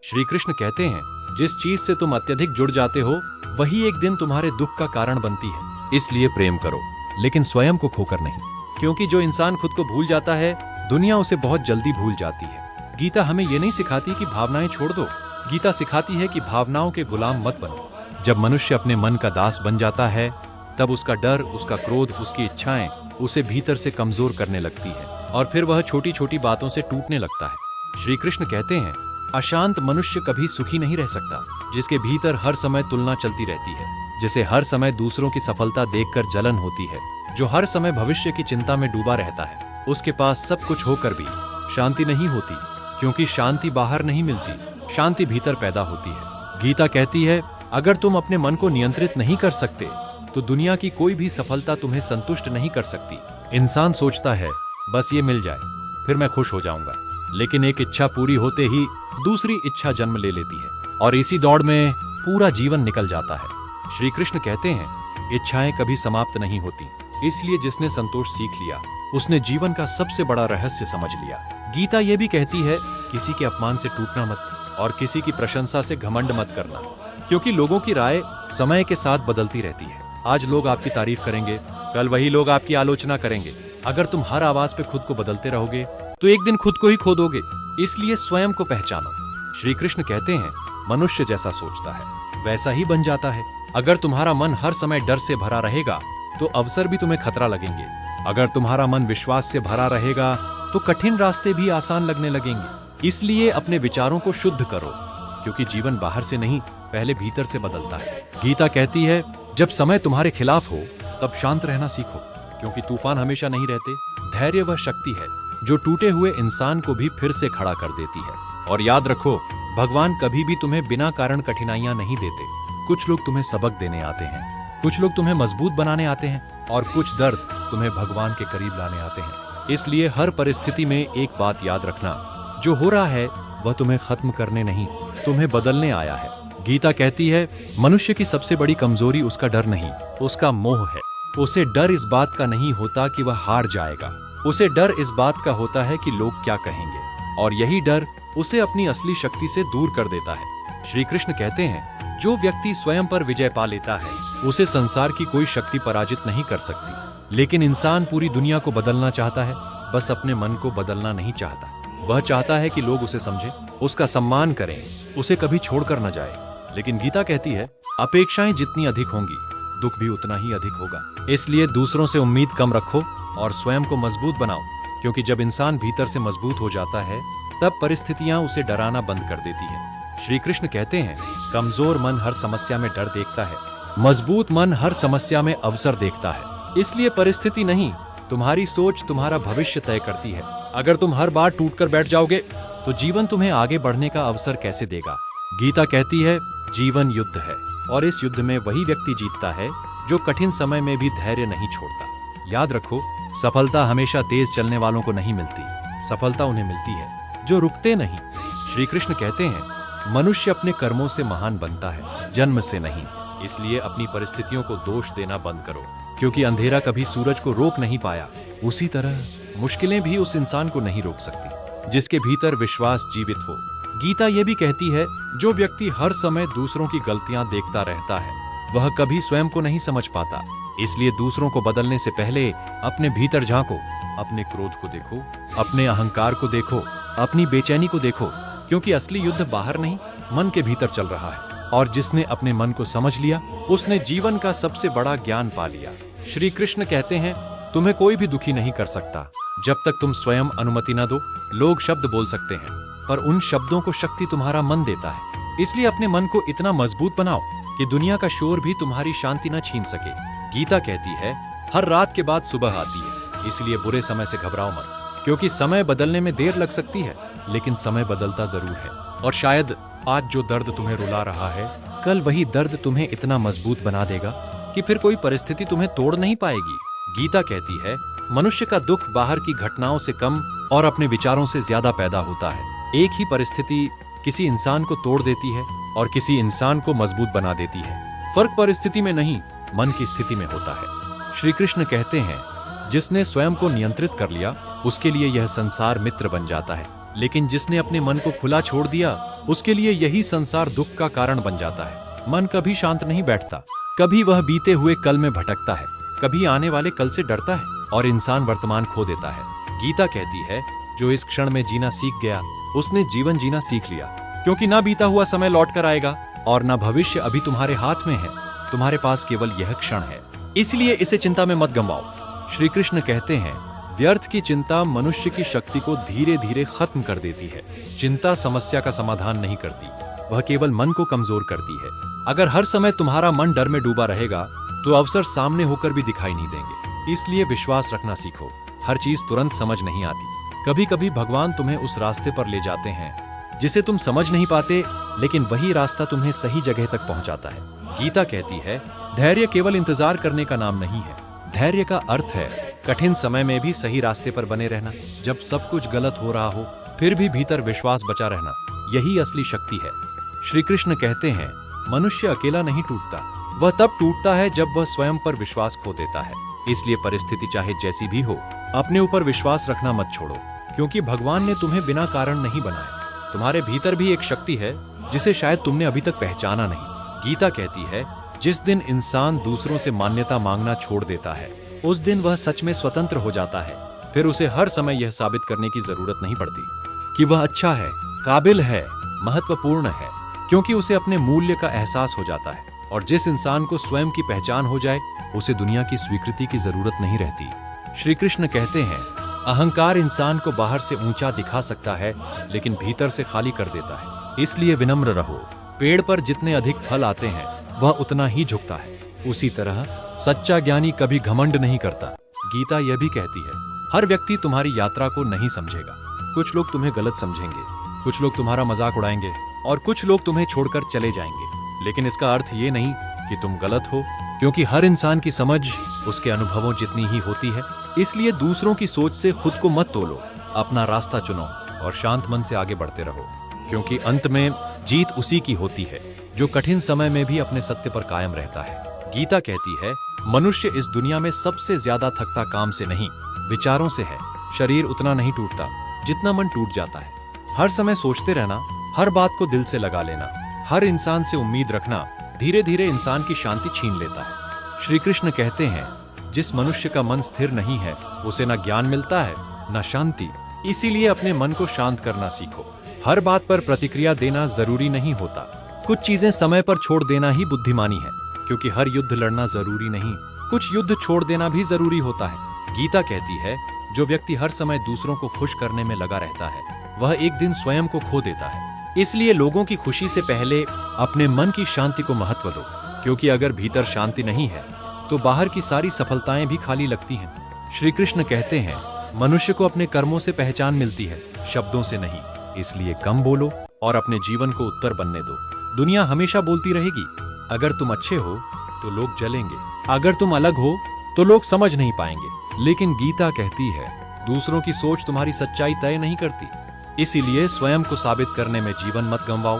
श्री कृष्ण कहते हैं, जिस चीज से तुम अत्यधिक जुड़ जाते हो वही एक दिन तुम्हारे दुख का कारण बनती है। इसलिए प्रेम करो, लेकिन स्वयं को खोकर नहीं, क्योंकि जो इंसान खुद को भूल जाता है दुनिया उसे बहुत जल्दी भूल जाती है। गीता हमें ये नहीं सिखाती कि भावनाएं छोड़ दो, गीता सिखाती है कि भावनाओं के गुलाम मत बनो। जब मनुष्य अपने मन का दास बन जाता है तब उसका डर, उसका क्रोध, उसकी इच्छाएं उसे भीतर से कमजोर करने लगती है और फिर वह छोटी छोटी बातों से टूटने लगता है। श्री कृष्ण कहते हैं, अशांत मनुष्य कभी सुखी नहीं रह सकता, जिसके भीतर हर समय तुलना चलती रहती है, जिसे हर समय दूसरों की सफलता देखकर जलन होती है, जो हर समय भविष्य की चिंता में डूबा रहता है। उसके पास सब कुछ होकर भी शांति नहीं होती, क्योंकि शांति बाहर नहीं मिलती, शांति भीतर पैदा होती है। गीता कहती है, अगर तुम अपने मन को नियंत्रित नहीं कर सकते तो दुनिया की कोई भी सफलता तुम्हें संतुष्ट नहीं कर सकती। इंसान सोचता है बस ये मिल जाए फिर मैं खुश हो जाऊंगा, लेकिन एक इच्छा पूरी होते ही दूसरी इच्छा जन्म ले लेती है और इसी दौड़ में पूरा जीवन निकल जाता है। श्री कृष्ण कहते हैं, इच्छाएं कभी समाप्त नहीं होती, इसलिए जिसने संतोष सीख लिया उसने जीवन का सबसे बड़ा रहस्य समझ लिया। गीता ये भी कहती है, किसी के अपमान से टूटना मत और किसी की प्रशंसा से घमंड मत करना, क्योंकि लोगों की राय समय के साथ बदलती रहती है। आज लोग आपकी तारीफ करेंगे, कल वही लोग आपकी आलोचना करेंगे। अगर तुम हर आवाज पे खुद को बदलते रहोगे तो एक दिन खुद को ही खो दोगे, इसलिए स्वयं को पहचानो। श्री कृष्ण कहते हैं, मनुष्य जैसा सोचता है वैसा ही बन जाता है। अगर तुम्हारा मन हर समय डर से भरा रहेगा तो अवसर भी तुम्हें खतरा लगेंगे। अगर तुम्हारा मन विश्वास से भरा रहेगा तो कठिन रास्ते भी आसान लगने लगेंगे। इसलिए अपने विचारों को शुद्ध करो, क्योंकि जीवन बाहर से नहीं पहले भीतर से बदलता है। गीता कहती है, जब समय तुम्हारे खिलाफ हो तब शांत रहना सीखो, क्योंकि तूफान हमेशा नहीं रहते। धैर्य वह शक्ति है जो टूटे हुए इंसान को भी फिर से खड़ा कर देती है। और याद रखो, भगवान कभी भी तुम्हें बिना कारण कठिनाइयां नहीं देते। कुछ लोग तुम्हें सबक देने आते हैं, कुछ लोग तुम्हें मजबूत बनाने आते हैं और कुछ दर्द तुम्हें भगवान के करीब लाने आते हैं। इसलिए हर परिस्थिति में एक बात याद रखना, जो हो रहा है वह तुम्हें खत्म करने नहीं, तुम्हें बदलने आया है। गीता कहती है, मनुष्य की सबसे बड़ी कमजोरी उसका डर नहीं, उसका मोह है। उसे डर इस बात का नहीं होता कि वह हार जाएगा, उसे डर इस बात का होता है कि लोग क्या कहेंगे, और यही डर उसे अपनी असली शक्ति से दूर कर देता है। श्री कृष्ण कहते हैं, जो व्यक्ति स्वयं पर विजय पा लेता है उसे संसार की कोई शक्ति पराजित नहीं कर सकती। लेकिन इंसान पूरी दुनिया को बदलना चाहता है, बस अपने मन को बदलना नहीं चाहता। वह चाहता है कि लोग उसे समझें, उसका सम्मान करें, उसे कभी छोड़कर न जाए। लेकिन गीता कहती है, अपेक्षाएं जितनी अधिक होंगी दुख भी उतना ही अधिक होगा। इसलिए दूसरों से उम्मीद कम रखो और स्वयं को मजबूत बनाओ, क्योंकि जब इंसान भीतर से मजबूत हो जाता है तब परिस्थितियां उसे डराना बंद कर देती है। श्री कृष्ण कहते हैं, कमजोर मन हर समस्या में डर देखता है, मजबूत मन हर समस्या में अवसर देखता है। इसलिए परिस्थिति नहीं, तुम्हारी सोच तुम्हारा भविष्य तय करती है। अगर तुम हर बार टूटकर बैठ जाओगे तो जीवन तुम्हें आगे बढ़ने का अवसर कैसे देगा। गीता कहती है, जीवन युद्ध है और इस युद्ध में वही व्यक्ति जीतता है जो कठिन समय में भी धैर्य नहीं छोड़ता। याद रखो, सफलता हमेशा तेज चलने वालों को नहीं मिलती, सफलता उन्हें मिलती है जो रुकते नहीं। श्री कृष्ण कहते हैं, मनुष्य अपने कर्मों से महान बनता है, जन्म से नहीं। इसलिए अपनी परिस्थितियों को दोष देना बंद करो, क्योंकि अंधेरा कभी सूरज को रोक नहीं पाया, उसी तरह मुश्किलें भी उस इंसान को नहीं रोक सकती जिसके भीतर विश्वास जीवित हो। गीता ये भी कहती है, जो व्यक्ति हर समय दूसरों की गलतियां देखता रहता है वह कभी स्वयं को नहीं समझ पाता। इसलिए दूसरों को बदलने से पहले अपने भीतर झांको, अपने क्रोध को देखो, अपने अहंकार को देखो, अपनी बेचैनी को देखो, क्योंकि असली युद्ध बाहर नहीं मन के भीतर चल रहा है। और जिसने अपने मन को समझ लिया उसने जीवन का सबसे बड़ा ज्ञान पा लिया। श्री कृष्ण कहते हैं, तुम्हें कोई भी दुखी नहीं कर सकता जब तक तुम स्वयं अनुमति न दो। लोग शब्द बोल सकते हैं पर उन शब्दों को शक्ति तुम्हारा मन देता है। इसलिए अपने मन को इतना मजबूत बनाओ कि दुनिया का शोर भी तुम्हारी शांति न छीन सके। गीता कहती है, हर रात के बाद सुबह आती है, इसलिए बुरे समय से घबराओ मत, क्योंकि समय बदलने में देर लग सकती है लेकिन समय बदलता जरूर है। और शायद आज जो दर्द तुम्हें रुला रहा है, कल वही दर्द तुम्हें इतना मजबूत बना देगा कि फिर कोई परिस्थिति तुम्हें तोड़ नहीं पाएगी। गीता कहती है, मनुष्य का दुख बाहर की घटनाओं से कम और अपने विचारों से ज्यादा पैदा होता है। एक ही परिस्थिति किसी इंसान को तोड़ देती है और किसी इंसान को मजबूत बना देती है। फर्क परिस्थिति में नहीं, मन की स्थिति में होता है। श्री कृष्ण कहते हैं, जिसने स्वयं को नियंत्रित कर लिया उसके लिए यह संसार मित्र बन जाता है। लेकिन जिसने अपने मन को खुला छोड़ दिया, उसके लिए यही संसार दुख का कारण बन जाता है। मन कभी शांत नहीं बैठता, कभी वह बीते हुए कल में भटकता है, कभी आने वाले कल से डरता है और इंसान वर्तमान खो देता है। गीता कहती है, जो इस क्षण में जीना सीख गया, उसने जीवन जीना सीख लिया, क्योंकि ना बीता हुआ समय लौट कर आएगा और ना भविष्य अभी तुम्हारे हाथ में है। तुम्हारे पास केवल यह क्षण है, इसलिए इसे चिंता में मत गंवाओ। श्री कृष्ण कहते हैं, व्यर्थ की चिंता मनुष्य की शक्ति को धीरे धीरे खत्म कर देती है। चिंता समस्या का समाधान नहीं करती, वह केवल मन को कमजोर करती है। अगर हर समय तुम्हारा मन डर में डूबा रहेगा तो अवसर सामने होकर भी दिखाई नहीं देंगे। इसलिए विश्वास रखना सीखो। हर चीज तुरंत समझ नहीं आती, कभी कभी भगवान तुम्हें उस रास्ते पर ले जाते हैं जिसे तुम समझ नहीं पाते, लेकिन वही रास्ता तुम्हें सही जगह तक पहुंचाता है। गीता कहती है, धैर्य केवल इंतजार करने का नाम नहीं है, धैर्य का अर्थ है कठिन समय में भी सही रास्ते पर बने रहना। जब सब कुछ गलत हो रहा हो फिर भी भीतर विश्वास बचा रहना, यही असली शक्ति है। श्री कृष्ण कहते हैं, मनुष्य अकेला नहीं टूटता, वह तब टूटता है जब वह स्वयं पर विश्वास खो देता है। इसलिए परिस्थिति चाहे जैसी भी हो, अपने ऊपर विश्वास रखना मत छोड़ो, क्योंकि भगवान ने तुम्हें बिना कारण नहीं बनाया। तुम्हारे भीतर भी एक शक्ति है जिसे शायद तुमने अभी तक पहचाना नहीं। गीता कहती है, जिस दिन इंसान दूसरों से मान्यता मांगना छोड़ देता है, उस दिन वह सच में स्वतंत्र हो जाता है। फिर उसे हर समय यह साबित करने की जरूरत नहीं पड़ती कि वह अच्छा है, काबिल है, महत्वपूर्ण है, क्योंकि उसे अपने मूल्य का एहसास हो जाता है। और जिस इंसान को स्वयं की पहचान हो जाए, उसे दुनिया की स्वीकृति की जरूरत नहीं रहती। श्री कृष्ण कहते हैं, अहंकार इंसान को बाहर से ऊंचा दिखा सकता है, लेकिन भीतर से खाली कर देता है। इसलिए विनम्र रहो। पेड़ पर जितने अधिक फल आते हैं, वह उतना ही झुकता है। उसी तरह सच्चा ज्ञानी कभी घमंड नहीं करता। गीता यह भी कहती है, हर व्यक्ति तुम्हारी यात्रा को नहीं समझेगा। कुछ लोग तुम्हें गलत समझेंगे, कुछ लोग तुम्हारा मजाक उड़ाएंगे और कुछ लोग तुम्हें छोड़कर चले जाएंगे। लेकिन इसका अर्थ ये नहीं कि तुम गलत हो, क्योंकि हर इंसान की समझ उसके अनुभवों जितनी ही होती है। इसलिए दूसरों की सोच से खुद को मत तोलो, अपना रास्ता चुनो और शांत मन से आगे बढ़ते रहो, क्योंकि अंत में जीत उसी की होती है जो कठिन समय में भी अपने सत्य पर कायम रहता है। गीता कहती है, मनुष्य इस दुनिया में सबसे ज्यादा थकता काम से नहीं, विचारों से है। शरीर उतना नहीं टूटता जितना मन टूट जाता है। हर समय सोचते रहना, हर बात को दिल से लगा लेना, हर इंसान से उम्मीद रखना धीरे धीरे इंसान की शांति छीन लेता है। श्री कृष्ण कहते हैं, जिस मनुष्य का मन स्थिर नहीं है, उसे न ज्ञान मिलता है न शांति। इसीलिए अपने मन को शांत करना सीखो। हर बात पर प्रतिक्रिया देना जरूरी नहीं होता, कुछ चीजें समय पर छोड़ देना ही बुद्धिमानी है, क्योंकि हर युद्ध लड़ना जरूरी नहीं, कुछ युद्ध छोड़ देना भी जरूरी होता है। गीता कहती है, जो व्यक्ति हर समय दूसरों को खुश करने में लगा रहता है, वह एक दिन स्वयं को खो देता है। इसलिए लोगों की खुशी से पहले अपने मन की शांति को महत्व दो, क्योंकि अगर भीतर शांति नहीं है तो बाहर की सारी सफलताएं भी खाली लगती हैं। श्री कृष्ण कहते हैं, मनुष्य को अपने कर्मों से पहचान मिलती है, शब्दों से नहीं। इसलिए कम बोलो और अपने जीवन को उत्तर बनने दो। दुनिया हमेशा बोलती रहेगी, अगर तुम अच्छे हो तो लोग जलेंगे, अगर तुम अलग हो तो लोग समझ नहीं पाएंगे। लेकिन गीता कहती है, दूसरों की सोच तुम्हारी सच्चाई तय नहीं करती। इसीलिए स्वयं को साबित करने में जीवन मत गंवाओ।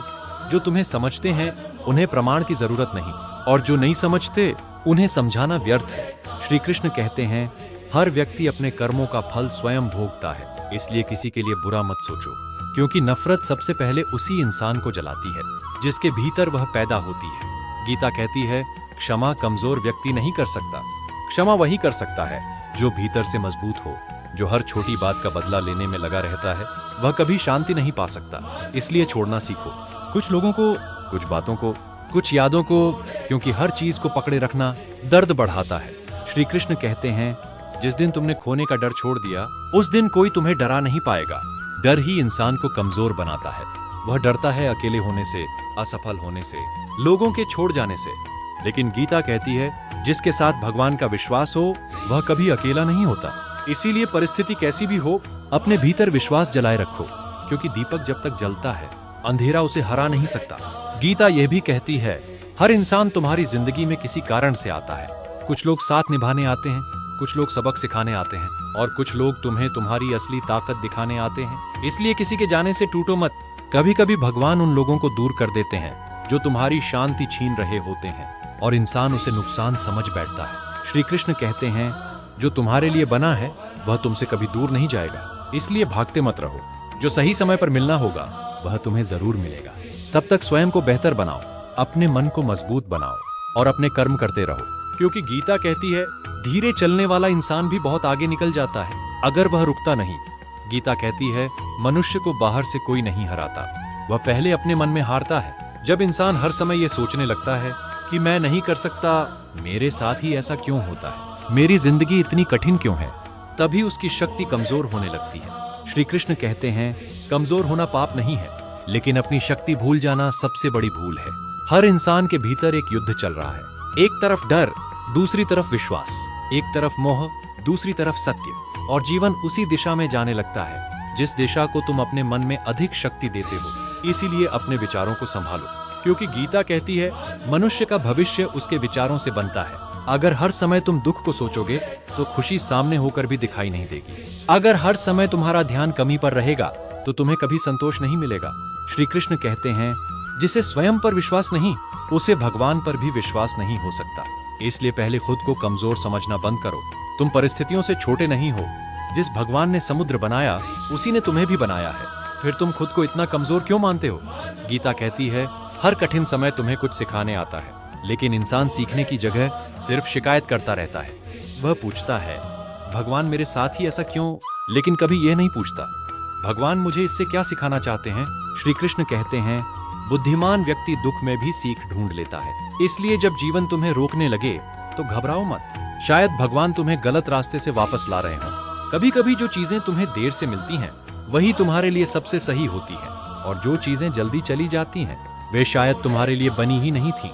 जो तुम्हें समझते हैं उन्हें प्रमाण की जरूरत नहीं, और जो नहीं समझते उन्हें समझाना व्यर्थ है। श्री कृष्ण कहते हैं, हर व्यक्ति अपने कर्मों का फल स्वयं भोगता है। इसलिए किसी के लिए बुरा मत सोचो, क्योंकि नफरत सबसे पहले उसी इंसान को जलाती है जिसके भीतर वह पैदा होती है। गीता कहती है, क्षमा कमजोर व्यक्ति नहीं कर सकता, क्षमा वही कर सकता है जो भीतर से मजबूत हो। जो हर छोटी बात का बदला लेने में लगा रहता है, वह कभी शांति नहीं पा सकता। इसलिए छोड़ना सीखो, कुछ लोगों को, कुछ बातों को, कुछ यादों को, क्योंकि हर चीज को पकड़े रखना दर्द बढ़ाता है। श्री कृष्ण कहते हैं, जिस दिन तुमने खोने का डर छोड़ दिया, उस दिन कोई तुम्हें डरा नहीं पाएगा। डर ही इंसान को कमजोर बनाता है। वह डरता है अकेले होने से, असफल होने से, लोगों के छोड़ जाने से। लेकिन गीता कहती है, जिसके साथ भगवान का विश्वास हो वह कभी अकेला नहीं होता। इसीलिए परिस्थिति कैसी भी हो, अपने भीतर विश्वास जलाए रखो, क्योंकि दीपक जब तक जलता है अंधेरा उसे हरा नहीं सकता। गीता यह भी कहती है, हर इंसान तुम्हारी जिंदगी में किसी कारण से आता है। कुछ लोग साथ निभाने आते हैं, कुछ लोग सबक सिखाने आते हैं, और कुछ लोग तुम्हें तुम्हारी असली ताकत दिखाने आते हैं। इसलिए किसी के जाने से टूटो मत। कभी कभी भगवान उन लोगों को दूर कर देते हैं जो तुम्हारी शांति छीन रहे होते हैं, और इंसान उसे नुकसान समझ बैठता है। श्री कृष्ण कहते हैं, जो तुम्हारे लिए बना है वह तुमसे कभी दूर नहीं जाएगा। इसलिए भागते मत रहो, जो सही समय पर मिलना होगा वह तुम्हें जरूर मिलेगा। तब तक स्वयं को बेहतर बनाओ, अपने मन को मजबूत बनाओ और अपने कर्म करते रहो, क्योंकि गीता कहती है धीरे चलने वाला इंसान भी बहुत आगे निकल जाता है अगर वह रुकता नहीं। गीता कहती है मनुष्य को बाहर से कोई नहीं हराता, वह पहले अपने मन में हारता है। जब इंसान हर समय ये सोचने लगता है कि मैं नहीं कर सकता, मेरे साथ ही ऐसा क्यों होता है, मेरी जिंदगी इतनी कठिन क्यों है, तभी उसकी शक्ति कमजोर होने लगती है। श्री कृष्ण कहते हैं कमजोर होना पाप नहीं है, लेकिन अपनी शक्ति भूल जाना सबसे बड़ी भूल है। हर इंसान के भीतर एक युद्ध चल रहा है, एक तरफ डर, दूसरी तरफ विश्वास, एक तरफ मोह, दूसरी तरफ सत्य, और जीवन उसी दिशा में जाने लगता है जिस दिशा को तुम अपने मन में अधिक शक्ति देते हो। इसीलिए अपने विचारों को संभालो, क्योंकि गीता कहती है मनुष्य का भविष्य उसके विचारों से बनता है। अगर हर समय तुम दुख को सोचोगे तो खुशी सामने होकर भी दिखाई नहीं देगी। अगर हर समय तुम्हारा ध्यान कमी पर रहेगा तो तुम्हें कभी संतोष नहीं मिलेगा। श्री कृष्ण कहते हैं जिसे स्वयं पर विश्वास नहीं, उसे भगवान पर भी विश्वास नहीं हो सकता। इसलिए पहले खुद को कमजोर समझना बंद करो। तुम परिस्थितियों से छोटे नहीं हो। जिस भगवान ने समुद्र बनाया उसी ने तुम्हें भी बनाया है, फिर तुम खुद को इतना कमजोर क्यों मानते हो? गीता कहती है हर कठिन समय तुम्हें कुछ सिखाने आता है, लेकिन इंसान सीखने की जगह सिर्फ शिकायत करता रहता है। वह पूछता है भगवान मेरे साथ ही ऐसा क्यों, लेकिन कभी यह नहीं पूछता भगवान मुझे इससे क्या सिखाना चाहते हैं। श्री कृष्ण कहते हैं बुद्धिमान व्यक्ति दुख में भी सीख ढूंढ लेता है। इसलिए जब जीवन तुम्हें रोकने लगे तो घबराओ मत, शायद भगवान तुम्हें गलत रास्ते से वापस ला रहे हों। कभी कभी जो चीजें तुम्हें देर से मिलती हैं वही तुम्हारे लिए सबसे सही होती है, और जो चीजें जल्दी चली जाती हैं वे शायद तुम्हारे लिए बनी ही नहीं थी।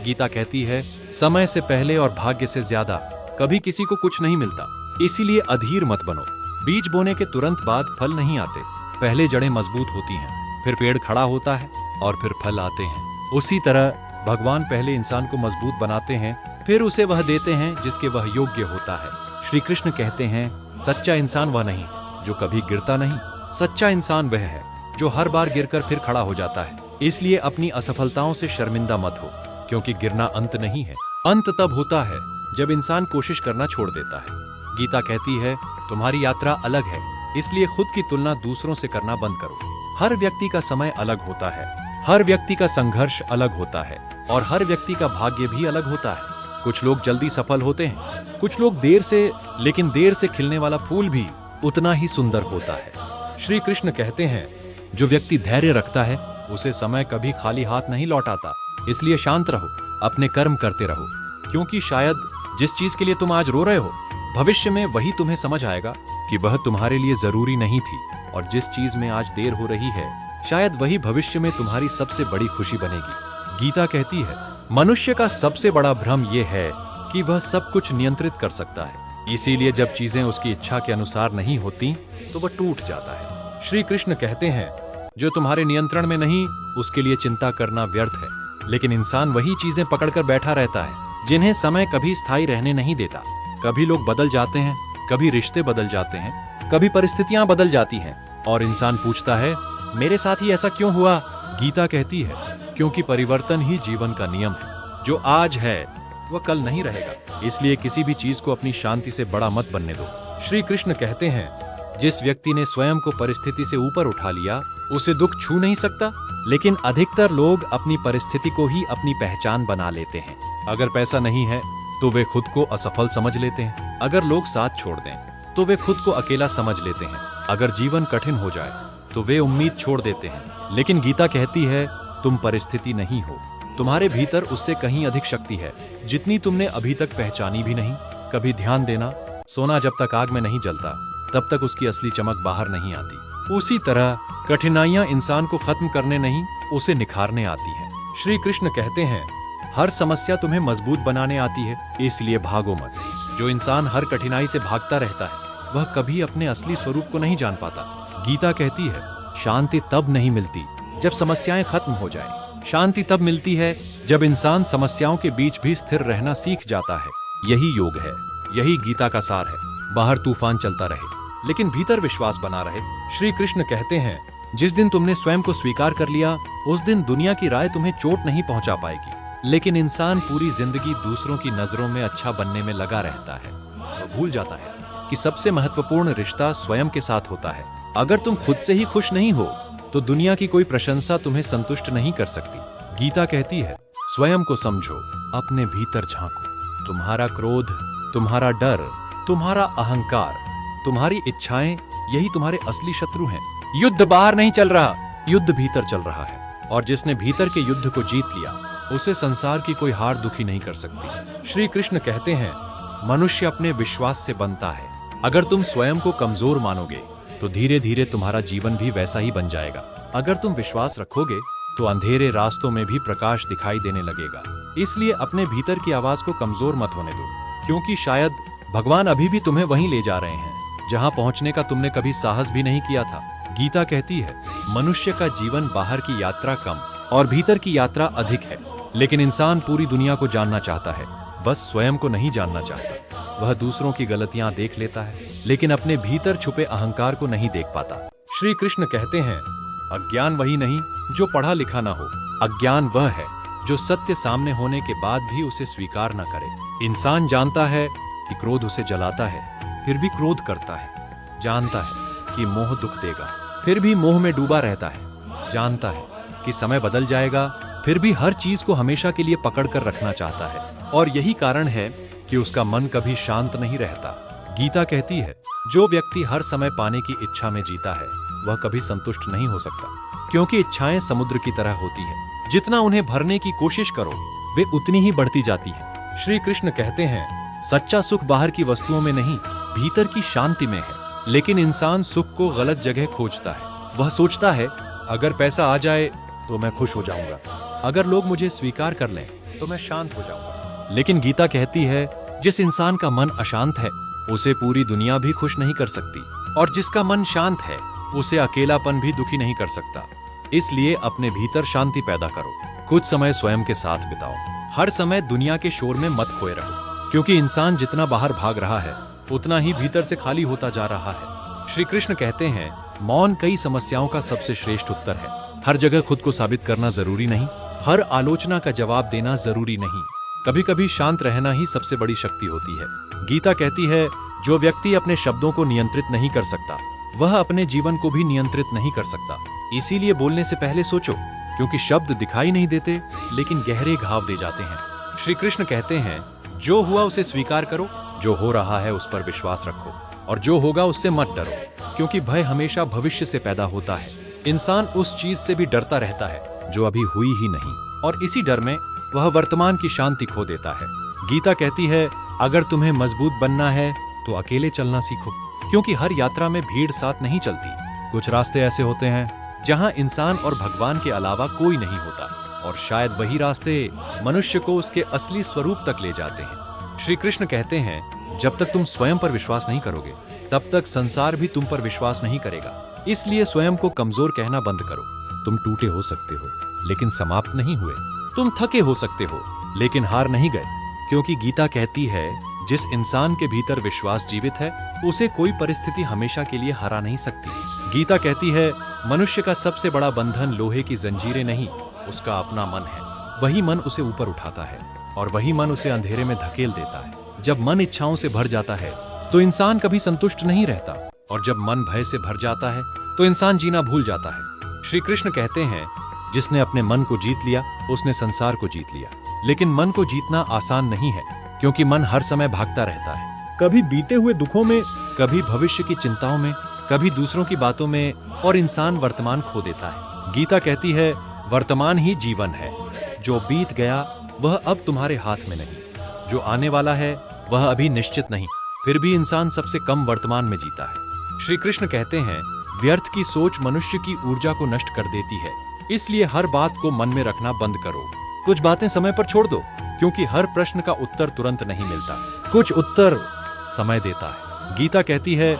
गीता कहती है समय से पहले और भाग्य से ज्यादा कभी किसी को कुछ नहीं मिलता, इसीलिए अधीर मत बनो। बीज बोने के तुरंत बाद फल नहीं आते, पहले जड़ें मजबूत होती हैं, फिर पेड़ खड़ा होता है और फिर फल आते हैं। उसी तरह भगवान पहले इंसान को मजबूत बनाते हैं, फिर उसे वह देते हैं जिसके वह योग्य होता है। श्री कृष्ण कहते हैं सच्चा इंसान वह नहीं जो कभी गिरता नहीं, सच्चा इंसान वह है जो हर बार गिरकर फिर खड़ा हो जाता है। इसलिए अपनी असफलताओं से शर्मिंदा मत हो, क्योंकि गिरना अंत नहीं है। अंत तब होता है जब इंसान कोशिश करना छोड़ देता है। गीता कहती है तुम्हारी यात्रा अलग है, इसलिए खुद की तुलना दूसरों से करना बंद करो। हर व्यक्ति का समय अलग होता है, हर व्यक्ति का संघर्ष अलग होता है, और हर व्यक्ति का भाग्य भी अलग होता है। कुछ लोग जल्दी सफल होते हैं, कुछ लोग देर से, लेकिन देर से खिलने वाला फूल भी उतना ही सुंदर होता है। श्री कृष्ण कहते हैं जो व्यक्ति धैर्य रखता है उसे समय कभी खाली हाथ नहीं लौटाता। इसलिए शांत रहो, अपने कर्म करते रहो, क्योंकि शायद जिस चीज के लिए तुम आज रो रहे हो भविष्य में वही तुम्हें समझ आएगा कि वह तुम्हारे लिए जरूरी नहीं थी, और जिस चीज में आज देर हो रही है शायद वही भविष्य में तुम्हारी सबसे बड़ी खुशी बनेगी। गीता कहती है मनुष्य का सबसे बड़ा भ्रम यह है कि वह सब कुछ नियंत्रित कर सकता है, इसीलिए जब चीजें उसकी इच्छा के अनुसार नहीं होती तो वह टूट जाता है। श्री कृष्ण कहते हैं जो तुम्हारे नियंत्रण में नहीं उसके लिए चिंता करना व्यर्थ है, लेकिन इंसान वही चीजें पकड़कर बैठा रहता है जिन्हें समय कभी स्थायी रहने नहीं देता। कभी लोग बदल जाते हैं, कभी रिश्ते बदल जाते हैं, कभी परिस्थितियां बदल जाती हैं, और इंसान पूछता है मेरे साथ ही ऐसा क्यों हुआ। गीता कहती है क्योंकि परिवर्तन ही जीवन का नियम है, जो आज है वह कल नहीं रहेगा, इसलिए किसी भी चीज को अपनी शांति से बड़ा मत बनने दो। श्री कृष्ण कहते हैं जिस व्यक्ति ने स्वयं को परिस्थिति से ऊपर उठा लिया उसे दुख छू नहीं सकता, लेकिन अधिकतर लोग अपनी परिस्थिति को ही अपनी पहचान बना लेते हैं। अगर पैसा नहीं है तो वे खुद को असफल समझ लेते हैं, अगर लोग साथ छोड़ दें तो वे खुद को अकेला समझ लेते हैं, अगर जीवन कठिन हो जाए तो वे उम्मीद छोड़ देते हैं। लेकिन गीता कहती है तुम परिस्थिति नहीं हो, तुम्हारे भीतर उससे कहीं अधिक शक्ति है जितनी तुमने अभी तक पहचानी भी नहीं। कभी ध्यान देना, सोना जब तक आग में नहीं जलता तब तक उसकी असली चमक बाहर नहीं आती। उसी तरह कठिनाइयां इंसान को खत्म करने नहीं उसे निखारने आती हैं। श्री कृष्ण कहते हैं हर समस्या तुम्हें मजबूत बनाने आती है, इसलिए भागो मत। जो इंसान हर कठिनाई से भागता रहता है वह कभी अपने असली स्वरूप को नहीं जान पाता। गीता कहती है शांति तब नहीं मिलती जब समस्याएं खत्म हो जाएं। शांति तब मिलती है जब इंसान समस्याओं के बीच भी स्थिर रहना सीख जाता है। यही योग है, यही गीता का सार है। बाहर तूफान चलता रहे लेकिन भीतर विश्वास बना रहे। श्री कृष्ण कहते हैं जिस दिन तुमने स्वयं को स्वीकार कर लिया उस दिन दुनिया की राय तुम्हें चोट नहीं पहुंचा पाएगी। लेकिन इंसान पूरी जिंदगी दूसरों की नजरों में अच्छा बनने में लगा रहता है। वो भूल जाता है कि सबसे महत्वपूर्ण रिश्ता स्वयं के साथ होता है। अगर तुम खुद से ही खुश नहीं हो तो दुनिया की कोई प्रशंसा तुम्हें संतुष्ट नहीं कर सकती। गीता कहती है, स्वयं को समझो, अपने भीतर झांको। तुम्हारा क्रोध, तुम्हारा डर, तुम्हारा अहंकार, तुम्हारी इच्छाएं, यही तुम्हारे असली शत्रु हैं। युद्ध बाहर नहीं चल रहा, युद्ध भीतर चल रहा है। और जिसने भीतर के युद्ध को जीत लिया, उसे संसार की कोई हार दुखी नहीं कर सकती। श्री कृष्ण कहते हैं, मनुष्य अपने विश्वास से बनता है। अगर तुम स्वयं को कमजोर मानोगे तो धीरे धीरे तुम्हारा जीवन भी वैसा ही बन जाएगा। अगर तुम विश्वास रखोगे तो अंधेरे रास्तों में भी प्रकाश दिखाई देने लगेगा। इसलिए अपने भीतर की आवाज को कमजोर मत होने दो, क्योंकि शायद भगवान अभी भी तुम्हें वहीं ले जा रहे हैं जहां पहुंचने का तुमने कभी साहस भी नहीं किया था। गीता कहती है, मनुष्य का जीवन बाहर की यात्रा कम और भीतर की यात्रा अधिक है। लेकिन इंसान पूरी दुनिया को जानना चाहता है, बस स्वयं को नहीं जानना चाहता। वह दूसरों की गलतियां देख लेता है, लेकिन अपने भीतर छुपे अहंकार को नहीं देख पाता। श्री कृष्ण कहते हैं, अज्ञान वही नहीं जो पढ़ा लिखा ना हो, अज्ञान वह है जो सत्य सामने होने के बाद भी उसे स्वीकार न करे। इंसान जानता है कि क्रोध उसे जलाता है, फिर भी क्रोध करता है। जानता है कि मोह दुख देगा, फिर भी मोह में डूबा रहता है। जानता है कि समय बदल जाएगा, फिर भी हर चीज को हमेशा के लिए पकड़ कर रखना चाहता है। और यही कारण है कि उसका मन कभी शांत नहीं रहता। गीता कहती है, जो व्यक्ति हर समय पाने की इच्छा में जीता है, वह कभी संतुष्ट नहीं हो सकता, क्योंकि इच्छाएं समुद्र की तरह होती हैं। जितना उन्हें भरने की कोशिश करो, वे उतनी ही बढ़ती जाती हैं। श्री कृष्ण कहते हैं, सच्चा सुख बाहर की वस्तुओं में नहीं, भीतर की शांति में है। लेकिन इंसान सुख को गलत जगह खोजता है। वह सोचता है, अगर पैसा आ जाए तो मैं खुश हो जाऊंगा, अगर लोग मुझे स्वीकार कर लें तो मैं शांत हो जाऊंगा। लेकिन गीता कहती है, जिस इंसान का मन अशांत है, उसे पूरी दुनिया भी खुश नहीं कर सकती, और जिसका मन शांत है, उसे अकेलापन भी दुखी नहीं कर सकता। इसलिए अपने भीतर शांति पैदा करो। कुछ समय स्वयं के साथ बिताओ। हर समय दुनिया के शोर में मत खोए रहो, क्योंकि इंसान जितना बाहर भाग रहा है, उतना ही भीतर से खाली होता जा रहा है। श्री कृष्ण कहते हैं, मौन कई समस्याओं का सबसे श्रेष्ठ उत्तर है। हर जगह खुद को साबित करना जरूरी नहीं, हर आलोचना का जवाब देना जरूरी नहीं। कभी कभी शांत रहना ही सबसे बड़ी शक्ति होती है। गीता कहती है, जो व्यक्ति अपने शब्दों को नियंत्रित नहीं कर सकता, वह अपने जीवन को भी नियंत्रित नहीं कर सकता। इसीलिए बोलने से पहले सोचो, क्योंकि शब्द दिखाई नहीं देते, लेकिन गहरे घाव दे जाते हैं। श्री कृष्ण कहते हैं, जो हुआ उसे स्वीकार करो, जो हो रहा है उस पर विश्वास रखो, और जो होगा उससे मत डरो, क्योंकि भय हमेशा भविष्य से पैदा होता है। इंसान उस चीज से भी डरता रहता है जो अभी हुई ही नहीं, और इसी डर में वह वर्तमान की शांति खो देता है। गीता कहती है, अगर तुम्हें मजबूत बनना है तो अकेले चलना सीखो, क्योंकि हर यात्रा में भीड़ साथ नहीं चलती। कुछ रास्ते ऐसे होते हैं जहां इंसान और भगवान के अलावा कोई नहीं होता, और शायद वही रास्ते मनुष्य को उसके असली स्वरूप तक ले जाते हैं। श्री कृष्ण कहते हैं, जब तक तुम स्वयं पर विश्वास नहीं करोगे, तब तक संसार भी तुम पर विश्वास नहीं करेगा। इसलिए स्वयं को कमजोर कहना बंद करो। तुम टूटे हो सकते हो, लेकिन समाप्त नहीं हुए। तुम थके हो सकते हो, लेकिन हार नहीं गए, क्योंकि गीता कहती है, जिस इंसान के भीतर विश्वास जीवित है, उसे कोई परिस्थिति हमेशा के लिए हरा नहीं सकती। गीता कहती है, मनुष्य का सबसे बड़ा बंधन लोहे की जंजीरें नहीं, उसका अपना मन है। वही मन उसे ऊपर उठाता है, और वही मन उसे अंधेरे में धकेल देता है। जब मन इच्छाओं से भर जाता है तो इंसान कभी संतुष्ट नहीं रहता, और जब मन भय से भर जाता है तो इंसान जीना भूल जाता है। श्री कृष्ण कहते हैं, जिसने अपने मन को जीत लिया, उसने संसार को जीत लिया। लेकिन मन को जीतना आसान नहीं है, क्योंकि मन हर समय भागता रहता है, कभी बीते हुए दुखों में, कभी भविष्य की चिंताओं में, कभी दूसरों की बातों में, और इंसान वर्तमान खो देता है। गीता कहती है, वर्तमान ही जीवन है। जो बीत गया वह अब तुम्हारे हाथ में नहीं, जो आने वाला है वह अभी निश्चित नहीं। फिर भी इंसान सबसे कम वर्तमान में जीता है। श्री कृष्ण कहते हैं, व्यर्थ की सोच मनुष्य की ऊर्जा को नष्ट कर देती है। इसलिए हर बात को मन में रखना बंद करो। कुछ बातें समय पर छोड़ दो, क्योंकि हर प्रश्न का उत्तर तुरंत नहीं मिलता। कुछ उत्तर समय देता है। गीता कहती है,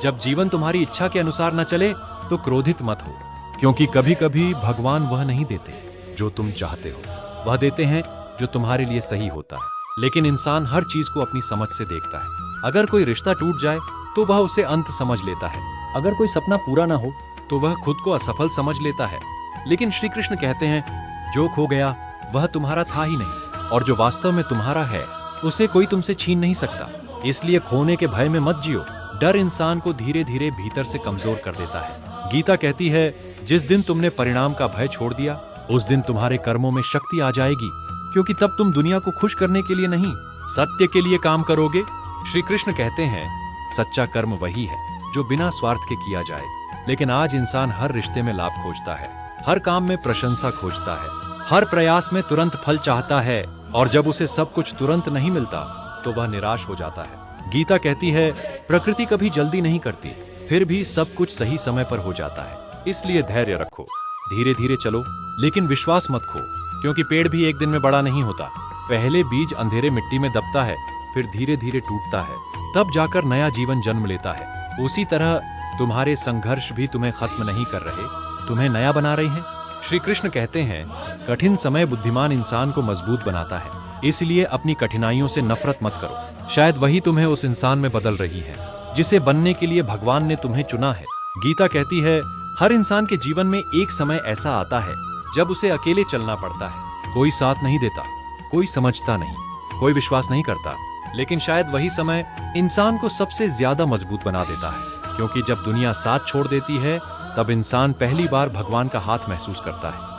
जब जीवन तुम्हारी इच्छा के अनुसार न चले तो क्रोधित मत हो, क्योंकि कभी कभी भगवान वह नहीं देते जो तुम चाहते हो, वह देते हैं जो तुम्हारे लिए सही होता है। लेकिन इंसान हर चीज को अपनी समझ से देखता है। अगर कोई रिश्ता टूट जाए तो वह उसे अंत समझ लेता है। अगर कोई सपना पूरा ना हो तो वह खुद को असफल समझ लेता है। लेकिन श्री कृष्ण कहते हैं, जो खो गया वह तुम्हारा था ही नहीं, और जो वास्तव में तुम्हारा है उसे कोई तुमसे छीन नहीं सकता। इसलिए खोने के भय में मत जियो, डर इंसान को धीरे धीरे भीतर से कमजोर कर देता है। गीता कहती है, जिस दिन तुमने परिणाम का भय छोड़ दिया, उस दिन तुम्हारे कर्मों में शक्ति आ जाएगी, क्योंकि तब तुम दुनिया को खुश करने के लिए नहीं, सत्य के लिए काम करोगे। श्री कृष्ण कहते हैं, सच्चा कर्म वही है जो बिना स्वार्थ के किया जाए। लेकिन आज इंसान हर रिश्ते में लाभ खोजता है, हर काम में प्रशंसा खोजता है, हर प्रयास में तुरंत फल चाहता है, और जब उसे सब कुछ तुरंत नहीं मिलता तो वह निराश हो जाता है। गीता कहती है, प्रकृति कभी जल्दी नहीं करती, फिर भी सब कुछ सही समय पर हो जाता है। इसलिए धैर्य रखो, धीरे धीरे चलो, लेकिन विश्वास मत खो, क्योंकि पेड़ भी एक दिन में बड़ा नहीं होता। पहले बीज अंधेरे मिट्टी में दबता है, फिर धीरे धीरे टूटता है, तब जाकर नया जीवन जन्म लेता है। उसी तरह तुम्हारे संघर्ष भी तुम्हें खत्म नहीं कर रहे, तुम्हें नया बना रहे हैं। श्री कृष्ण कहते हैं, कठिन समय बुद्धिमान इंसान को मजबूत बनाता है, इसलिए अपनी कठिनाइयों से नफरत मत करो। शायद वही तुम्हें उस इंसान में बदल रही है जिसे बनने के लिए भगवान ने तुम्हें चुना है। गीता कहती है, हर इंसान के जीवन में एक समय ऐसा आता है जब उसे अकेले चलना पड़ता है। कोई साथ नहीं देता, कोई समझता नहीं, कोई विश्वास नहीं करता, लेकिन शायद वही समय इंसान को सबसे ज्यादा मजबूत बना देता है, क्योंकि जब दुनिया साथ छोड़ देती है, तब इंसान पहली बार भगवान का हाथ महसूस करता है।